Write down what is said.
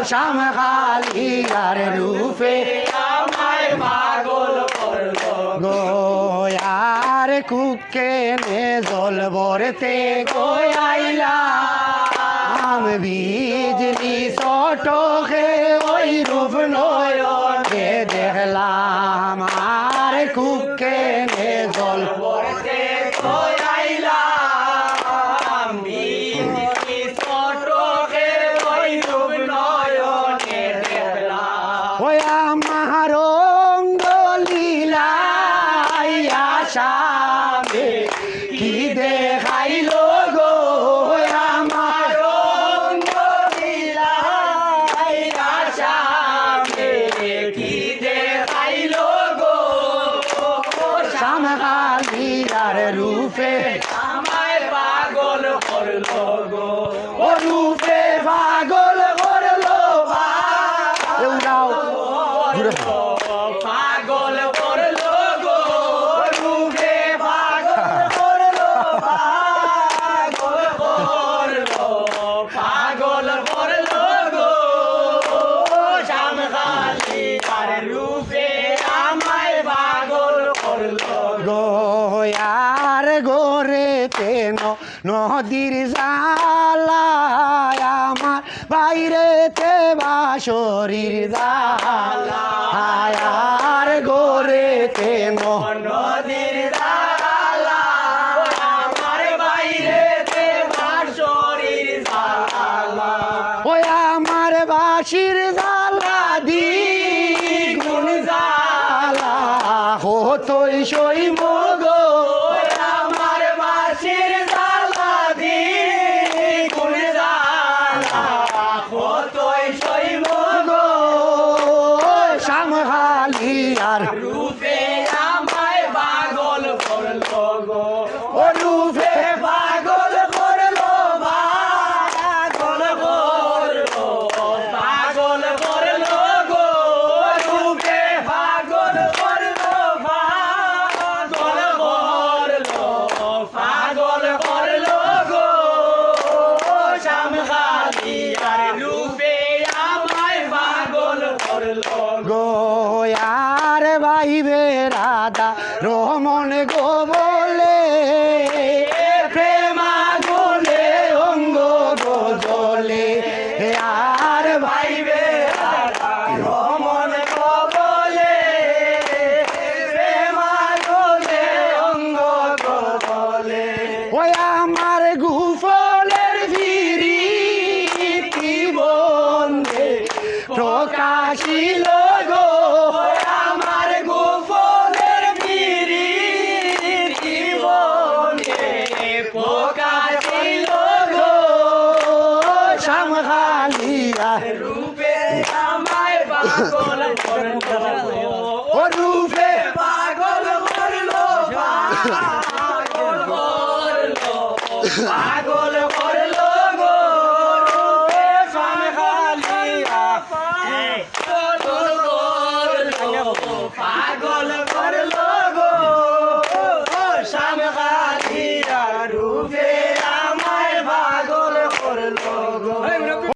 শ্যামকালিয়ার রূপে আমায় পাগল করলো গোয়ার কুকে নে জল ভরতে গোয়াইলা আমি বিজলি চটকে ওই রূপ নয়নে দেখলাম আর কুকে নে জল ভরতে গোয়াইলাম বিজলি চটকে ওই রূপ নয়নে দেখলাম ওই আমার লীলা সামনে কি দেখাইলো গো আমার কি দেখাইলো গো শ্যামকালিয়ার রূপে আমায় পাগল করলো গো ও রূপে পাগল করলো এউরাও পাগল করলো গো রূপে পাগল করলো পাগল করলো পাগল করলো গো শ্যামকালিয়ার রূপে আমায় পাগল করলো গোয়ার গোরে তেন নদীর জালায় আমার বাইরেতে বাসরির জালায় আর গোরে তেন নদীর জালা আমার বাইরেতে বাঁশরির জালা ওই আমার বাসির জালা দ্বিগুণ জালা হতই সই মগো আমার বাঁশির জালা দ্বিগুণ জালা কতই সইব গো শ্যামকালিয়ার রূপে আমায় পাগল করলো গো ও রূপে পাগল করলো পাগল করলো পাগল করলো গো রূপে পাগল করলো পাগল করলো পাগল করলো গো শ্যামকালিয়ার রূপে আমায় পাগল করলো গো গোয়ার বাইবে রাধা রমন গো বলে প্রেমা গোলে অঙ্গ গো জলে আর ভাইবে রমন কবলে প্রেমা গোলে অঙ্গ কবলে ওই আমার গুফলের ফিরি কি বন্ধে প্রকাশিল গো আমার গোপনের বিরি জীবনে প্রকাশিল গো শ্যামকালিয়া রূপে আমায় পাগল করলো ও রূপে পাগল করলো পাগল করলো পাগল করলো